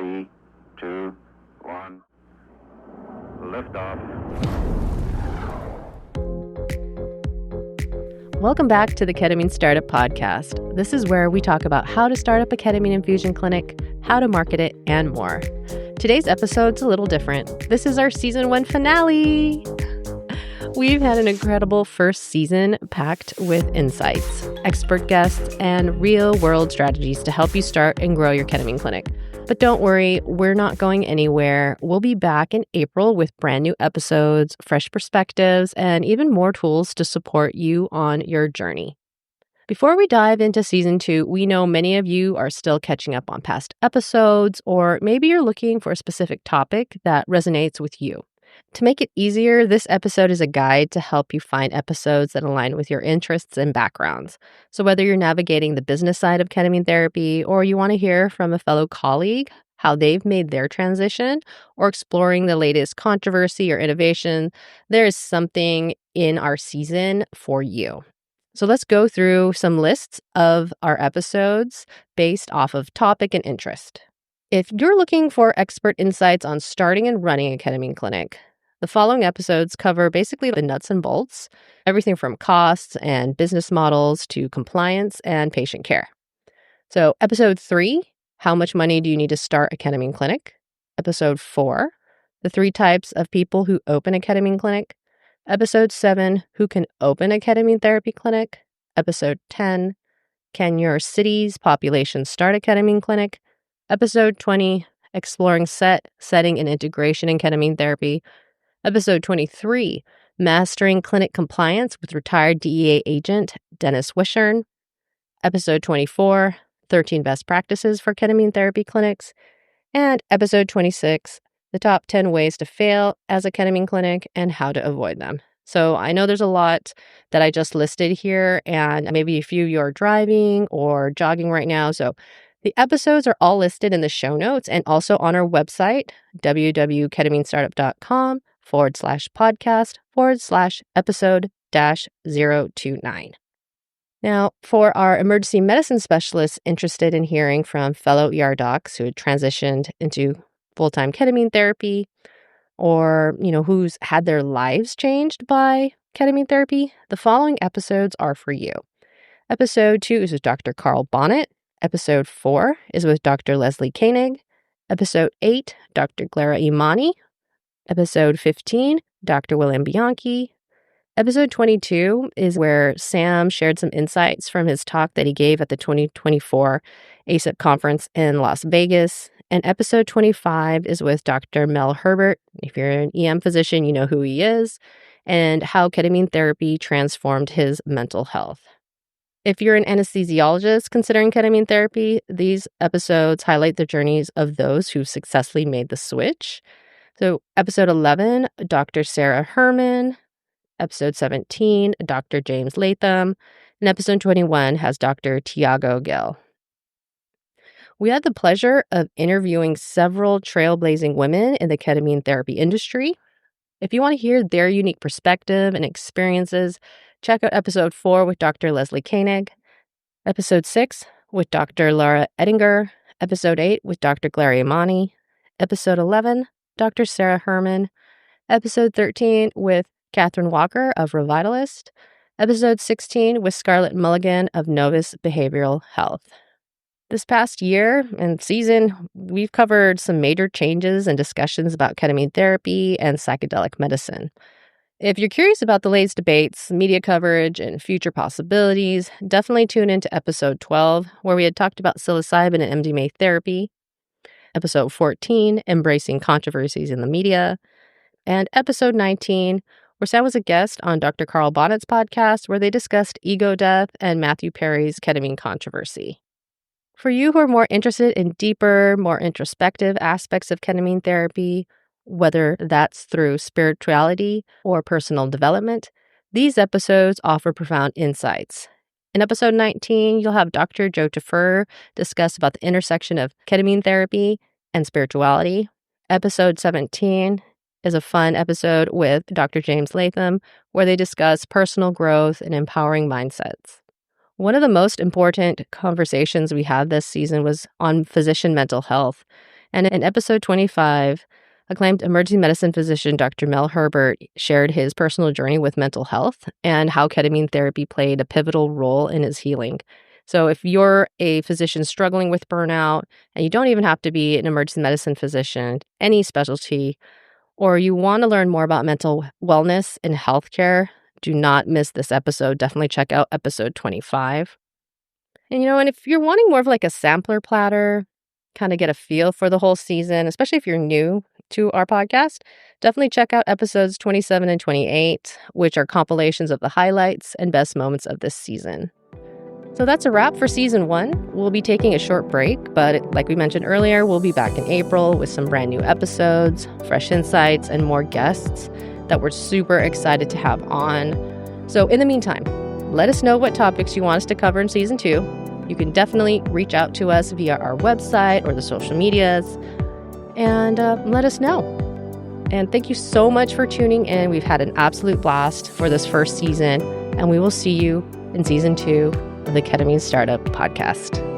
3, 2, 1. Liftoff. Welcome back to the Ketamine Startup Podcast. This is where we talk about how to start up a ketamine infusion clinic, how to market it, and more. Today's episode's a little different. This is our season 1 finale. We've had an incredible first season packed with insights, expert guests, and real-world strategies to help you start and grow your ketamine clinic. But don't worry, we're not going anywhere. We'll be back in April with brand new episodes, fresh perspectives, and even more tools to support you on your journey. Before we dive into season 2, we know many of you are still catching up on past episodes, or maybe you're looking for a specific topic that resonates with you. To make it easier, this episode is a guide to help you find episodes that align with your interests and backgrounds. So whether you're navigating the business side of ketamine therapy, or you want to hear from a fellow colleague how they've made their transition, or exploring the latest controversy or innovation, there is something in our season for you. So let's go through some lists of our episodes based off of topic and interest. If you're looking for expert insights on starting and running a ketamine clinic, the following episodes cover basically the nuts and bolts, everything from costs and business models to compliance and patient care. So episode 3, how much money do you need to start a ketamine clinic? Episode 4, the 3 types of people who open a ketamine clinic. Episode 7, who can open a ketamine therapy clinic? Episode 10, can your city's population start a ketamine clinic? Episode 20, exploring setting, and integration in ketamine therapy. Episode 23, mastering clinic compliance with retired DEA agent Dennis Wishern. Episode 24, 13 best practices for ketamine therapy clinics. And episode 26, the top 10 ways to fail as a ketamine clinic and how to avoid them. So I know there's a lot that I just listed here, and maybe a few of you are driving or jogging right now. So the episodes are all listed in the show notes and also on our website, www.ketaminestartup.com/episode-029. Now, for our emergency medicine specialists interested in hearing from fellow ER docs who had transitioned into full-time ketamine therapy, or, who's had their lives changed by ketamine therapy, the following episodes are for you. Episode 2 is with Dr. Carl Bonnet. Episode 4 is with Dr. Leslie Koenig. Episode 8, Dr. Clara Imani. Episode 15, Dr. William Bianchi. Episode 22 is where Sam shared some insights from his talk that he gave at the 2024 ACEP conference in Las Vegas. And episode 25 is with Dr. Mel Herbert. If you're an EM physician, you know who he is, and how ketamine therapy transformed his mental health. If you're an anesthesiologist considering ketamine therapy, these episodes highlight the journeys of those who've successfully made the switch. So episode 11, Dr. Sarah Herman. Episode 17, Dr. James Latham. And episode 21 has Dr. Tiago Gill. We had the pleasure of interviewing several trailblazing women in the ketamine therapy industry. If you want to hear their unique perspective and experiences, check out episode 4 with Dr. Leslie Koenig, episode 6 with Dr. Laura Ettinger, episode 8 with Dr. Clara Imani, episode 11, Dr. Sarah Herman, episode 13 with Catherine Walker of Revitalist, episode 16 with Scarlett Mulligan of Novus Behavioral Health. This past year and season, we've covered some major changes and discussions about ketamine therapy and psychedelic medicine. If you're curious about the latest debates, media coverage, and future possibilities, definitely tune into episode 12, where we had talked about psilocybin and MDMA therapy, episode 14, embracing controversies in the media, and episode 19, where Sam was a guest on Dr. Carl Bonnet's podcast, where they discussed ego death and Matthew Perry's ketamine controversy. For you who are more interested in deeper, more introspective aspects of ketamine therapy, whether that's through spirituality or personal development, these episodes offer profound insights. In episode 19, you'll have Dr. Joe Tafur discuss about the intersection of ketamine therapy and spirituality. Episode 17 is a fun episode with Dr. James Latham, where they discuss personal growth and empowering mindsets. One of the most important conversations we had this season was on physician mental health And in episode 25, acclaimed emergency medicine physician Dr. Mel Herbert shared his personal journey with mental health and how ketamine therapy played a pivotal role in his healing. So if you're a physician struggling with burnout, and you don't even have to be an emergency medicine physician, any specialty, or you want to learn more about mental wellness in healthcare, do not miss this episode. Definitely check out episode 25. And if you're wanting more of like a sampler platter, kind of get a feel for the whole season, especially if you're new to our podcast, definitely check out episodes 27 and 28, which are compilations of the highlights and best moments of this season. So that's a wrap for season 1. We'll be taking a short break, but like we mentioned earlier, we'll be back in April with some brand new episodes, fresh insights, and more guests that we're super excited to have on. So in the meantime, let us know what topics you want us to cover in season 2. You can definitely reach out to us via our website or the social medias and let us know. And thank you so much for tuning in. We've had an absolute blast for this first season, and we will see you in season 2 of the Ketamine Startup Podcast.